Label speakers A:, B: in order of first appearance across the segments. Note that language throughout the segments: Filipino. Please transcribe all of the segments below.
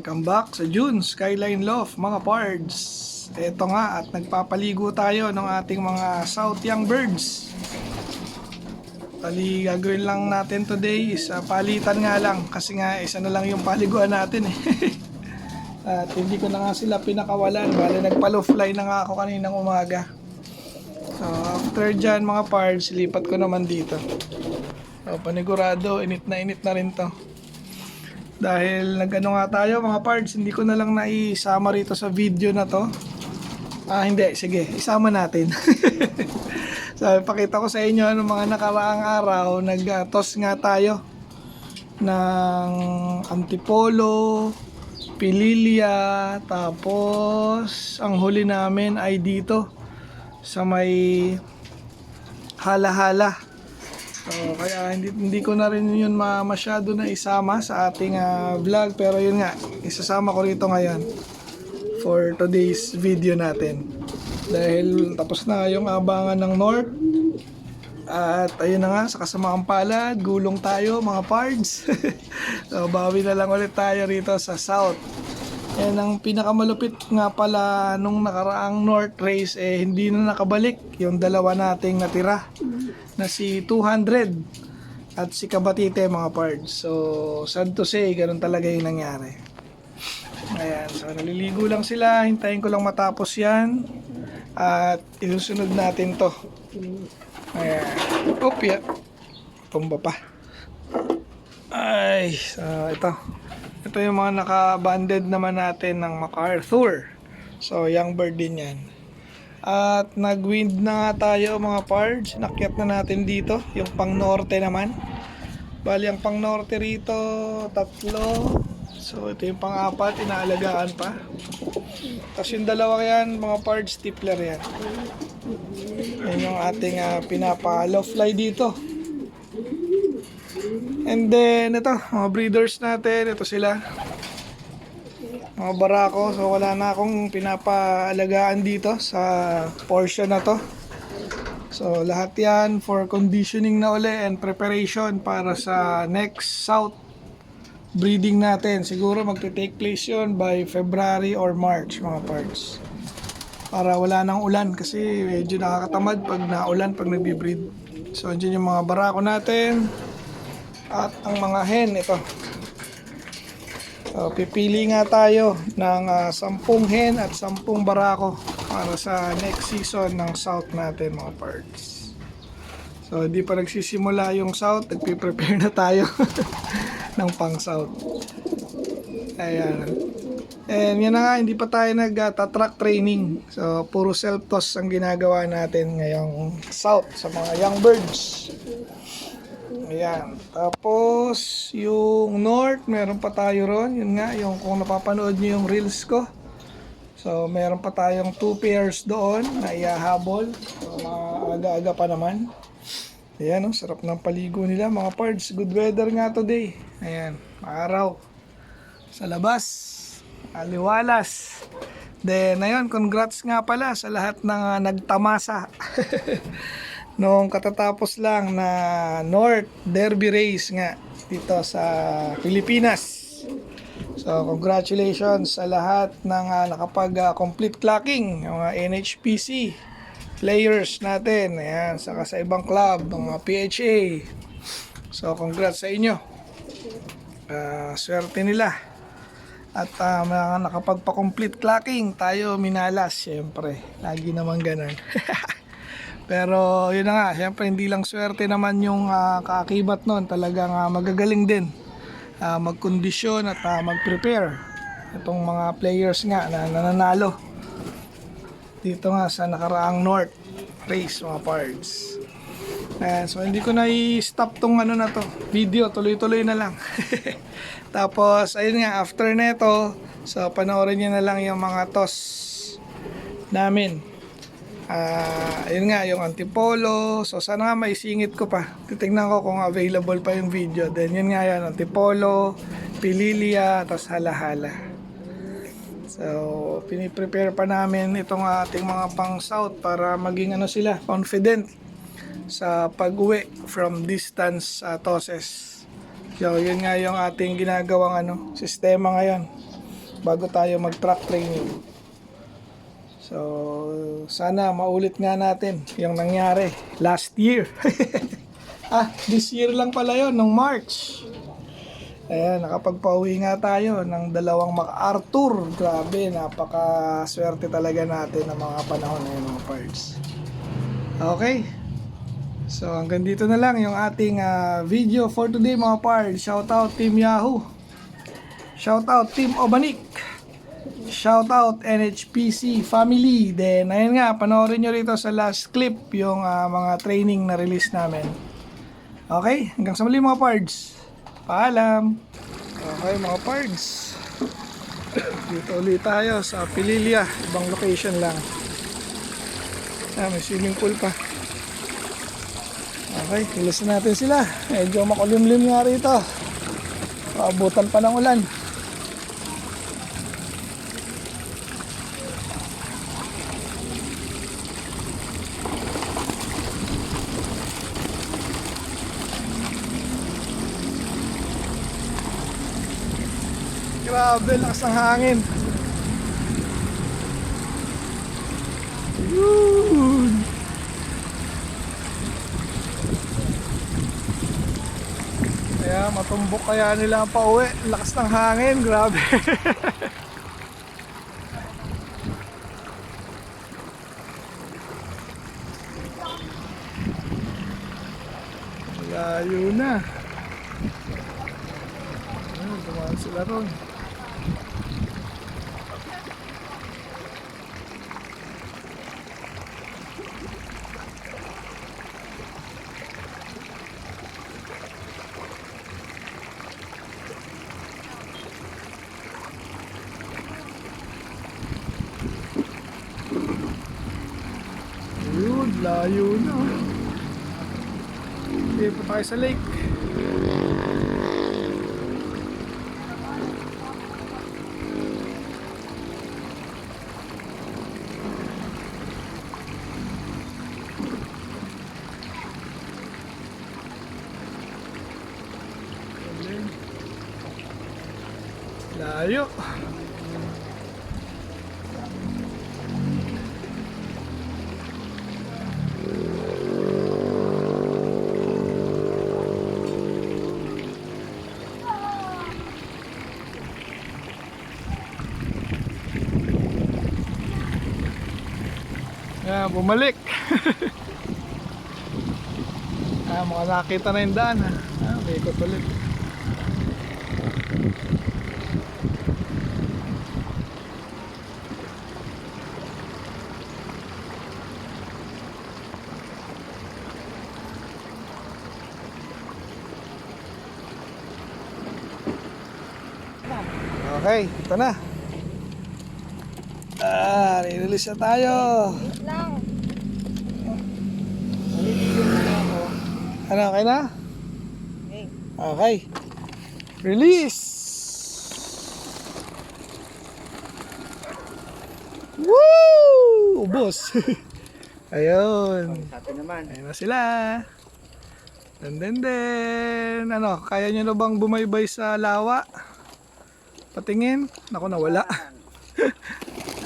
A: Welcome back sa June Skyline Loft mga pards. Ito nga at nagpapaligo tayo ng ating mga South Young Birds. Gagawin lang natin today is palitan nga lang kasi nga isa na lang yung paliguan natin eh. At hindi ko na nga sila pinakawalan, bali nagpa-low fly na nga ako kaninang umaga. So after dyan mga pards, lipat ko naman dito. So panigurado, init na rin to. Dahil nagano nga tayo mga pards, hindi ko na lang naisama rito sa video na to. Hindi, sige, isama natin. So, pakita ko sa inyo ano mga nakaraang araw, nag-toss nga tayo ng Antipolo, Pililia, tapos ang huli namin ay dito sa may Hala-Hala. So, kaya hindi ko na rin yun masyado na isama sa ating vlog, pero yun nga, isasama ko rito ngayon for today's video natin. Dahil tapos na yung abangan ng North. At ayun na nga, sa kasamaang palad, gulong tayo mga pards. So, bawi na lang ulit tayo rito sa South. And ang pinakamalupit nga pala nung nakaraang North race, hindi na nakabalik yung dalawa nating natira na si 200 at si Kabatite mga pards. So sad to say, ganun talaga yung nangyari. Ayan, so naliligo lang sila, hintayin ko lang matapos yan at ilusunod natin to. Ayan, opya, tumba pa. Ay, so ito yung mga naka-banded naman natin ng MacArthur. So young bird din yan. At nag-wind na tayo mga pards. Nakyat na natin dito yung pang norte naman. Bali ang pang norte rito 3. So ito yung pang 4, inaalagaan pa. Tapos yung dalawa yan mga pards, tippler yan. Yan yung ating pinapa-low fly dito. And then ito, mga breeders natin, ito sila. Mga barako, so wala na akong pinapaalagaan dito sa portion na to. So lahat yan for conditioning na uli and preparation para sa next South breeding natin. Siguro magte-take place yun by February or March mga parts. Para wala nang ulan kasi medyo nakakatamad pag naulan pag nagbi-breed. So andyan yung mga barako natin. At ang mga hen, ito. So, pipili nga tayo ng 10 hen at 10 barako para sa next season ng South natin mga parts. So hindi pa nagsisimula yung South, nagpiprepare na tayo ng pang South. Ayan. And yan na nga, hindi pa tayo nag-track training. So puro self-toss ang ginagawa natin ngayong South sa mga young birds. Ayan. Tapos yung North, meron pa tayo ron. Yun nga, yung kung napapanood nyo yung reels ko. So meron pa tayong 2 pairs doon na iahabol. So maaga-aga pa naman. Ayan, sarap ng paligo nila mga pards. Good weather nga today. Ayan, araw sa labas, aliwalas. Then ayun, congrats nga pala sa lahat ng nagtamasa noong katatapos lang na North Derby race nga dito sa Pilipinas. So congratulations sa lahat ng nakapag-complete clocking, yung NHPC players natin. Ayan, saka sa ibang club, mga PHA. So congrats sa inyo. Swerte nila. At mga nakapagpa-complete clocking, tayo minalas syempre. Lagi naman ganun. Pero yun na nga, syempre hindi lang swerte naman yung kaakibat nun. Talagang magagaling din magkondisyon at mag-prepare itong mga players nga na nananalo dito nga sa nakaraang North race mga pards. So hindi ko na i-stop tong na to video, tuloy-tuloy na lang. Tapos ayun nga, after neto, so panoorin nyo na lang yung mga toss namin. Ayun nga, yung Antipolo. So sana nga may singit ko pa. Titignan ko kung available pa yung video. Then yun nga yan, Antipolo, Pililia, tapos Hala-Hala. So piniprepare pa namin itong ating mga pang South para maging sila, confident sa pag-uwi from distance tosses. So yun nga yung ating ginagawang sistema ngayon. bago tayo mag-track training. So, sana maulit nga natin yung nangyari last year. This year lang pala yon, nung March. Ayan, nakapagpauwi nga tayo ng 2 MacArthur. Grabe, napaka-swerte talaga natin ng mga panahon na yun, mga parts. Okay. So, hanggang dito na lang yung ating video for today, mga parts. Shoutout Team Yahoo. Shoutout Team Obanik. Shoutout NHPC family. Then, ayun nga, panoorin nyo rito sa last clip yung mga training na release namin. Okay, hanggang sa muli, mga parts. Paalam. Okay, mga parts. Dito ulit tayo sa Pililya. Ibang location lang. May swimming pool pa. Okay, ilis natin sila. Medyo makulimlim nga rito. Paabutan pa ng ulan. Grabe, lakas ng hangin. Yun. Kaya matumbok kaya nila ang pauwi. Lakas ng hangin, grabe. Layo na. Dumaan sila ron. Ayun, layo na. Okay, pa tayo sa lake. Layo. Yan, bumalik. Mga nakita na yung daan. May ikot ulit. Okay, ito na. Release na tayo. Ano, okay na? Okay. Release! Woo! Ubos! Ayun. Ayun na sila. Den. Ano, kaya nyo na bang bumaybay sa lawa? Patingin? Naku, nawala.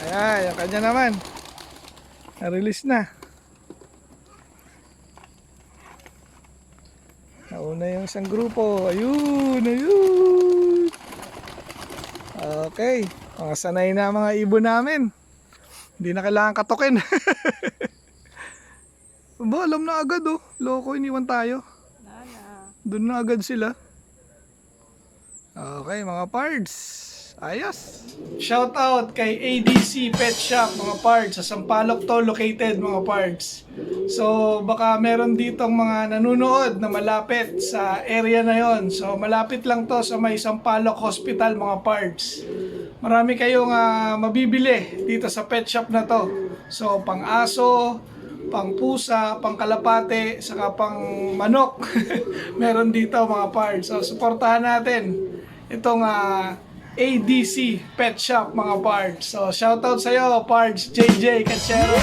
A: Ayan, yung kanya naman. Na-release na. Nauna yung isang grupo. Ayun. Okay. Mga sanay na mga ibon namin. Hindi na kailangan katukin. Ba, alam na agad oh. Loko, iniwan tayo. Doon na agad sila. Okay, mga pards. Ayos. Shout out kay ADC Pet Shop, mga pards. Sa Sampaloc to located, mga pards. So baka meron ditong mga nanonood na malapit sa area na yon. So malapit lang to sa may Sampaloc Hospital, mga pards. Marami kayong mabibili dito sa pet shop na to. So pang aso, pang pusa, pang kalapate, saka pang manok. Meron dito, mga pards. So suportahan natin itong ADC Pet Shop, mga pards. So shoutout sa iyo, Pards JJ Cachero.